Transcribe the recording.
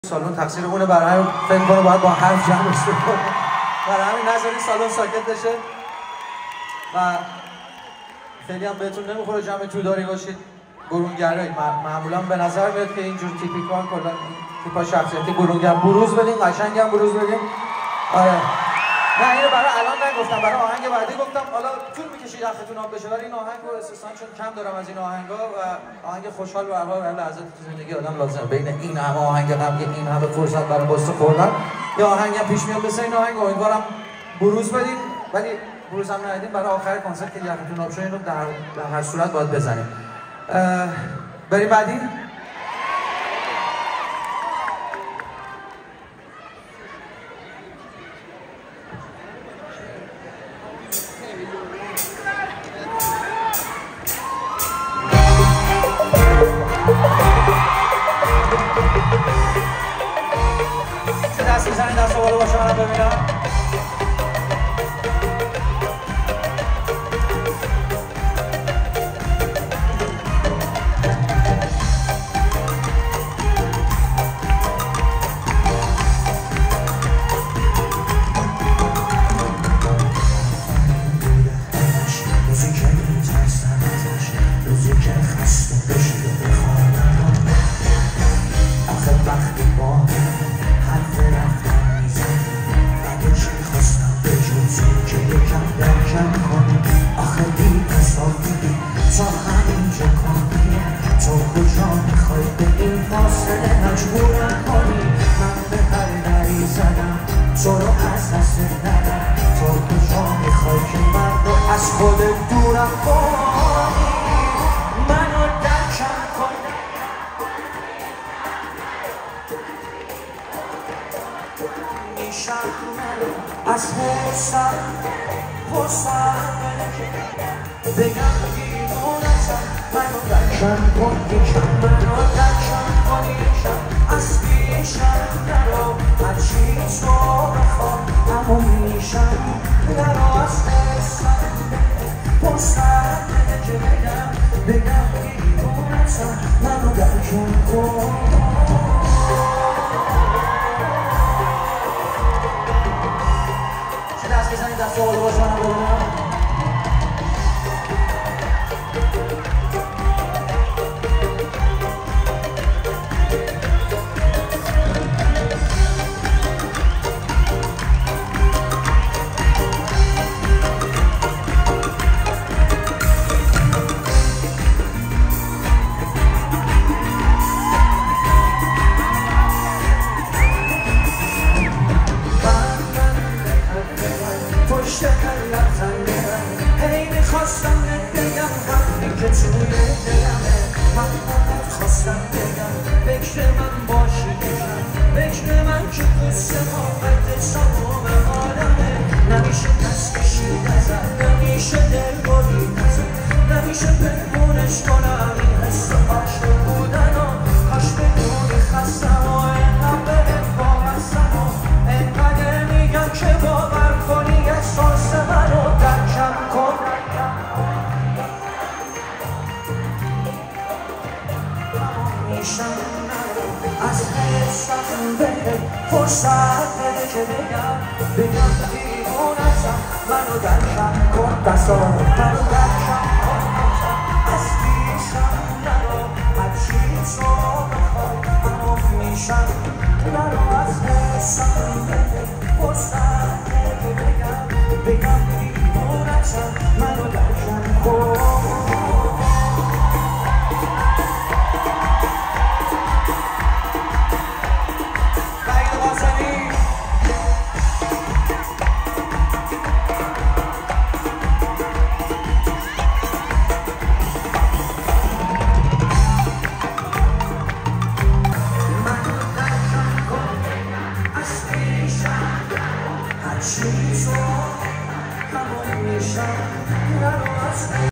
سالن تقصیرمونه، برای همین فکر کنم باید با حرف جمعش بکنم، برای همین نذارین سالن ساکت بشه و خیلی هم بهتون نمیخوره جمع توداری باشید. برونگرایی معمولا به نظر میاد که اینجور تیپیکال کلا تیپا شخصیتی برونگر بروز بدیم، قشنگ هم بروز بدیم. آره نه اینو برای الان نگفتم، برای آهنگ بعدی گفتم. حالا طول میکشید اختون آب بشه، ولی این آهنگ رو استثنا چون کم دارم از این آهنگا و آهنگ خوشحال به هر حال لحظات تو زندگی آدم لازمه. بین این همه آهنگ قبلی این همه فرصت برای قصه خوردن یا آهنگ هم پیش میاد مثل این آهنگ، امیدوارم بروز بدیم، ولی بروز هم ندیدیم برای آخر کنسرت که یختون آب شد اینو در هر صورت باید بزنیم. بریم بعدی. دست بزنید، دست بالا باشه منم ببینم. تو رو از دست ندم، تو کجا میخوای که من رو از خودت دورم کنی، منو درکم کنی. میشم از حسن بگم دیوونتم، منو درکم کنی، منو درکم کنی، از پیشم نرو، هرچی تو بخوام اما میشم نرو، از حسن پرسم بده که بگم دیوونتم، منو درکم کن. چه دست بزنید، دست رو بالا باشه منم ببینم. خواستم بگم وقتی که توی دلمه، من خواستم بگم فکر من باشی، فکر من که قصه محبت تمام عالمه. نمیشه دست کشید ازم، نمیشه دل برید ازم، نمیشه پنهونش کنم این حس عاشق بودن و کاش بدونی خستم و اینقدر بهت وابستم و اینقدر میگم که باور کنی احساس منو درکم کن. میشم از حسم بهت فرصت بده که بگم دیوونتم، منو درکم کن، دستامو منو درکم کن، از پیشم نرو، هرچی تو بخوای اما میشم نرو، از حسم بهت فرصت بده که بگم دیوونتم.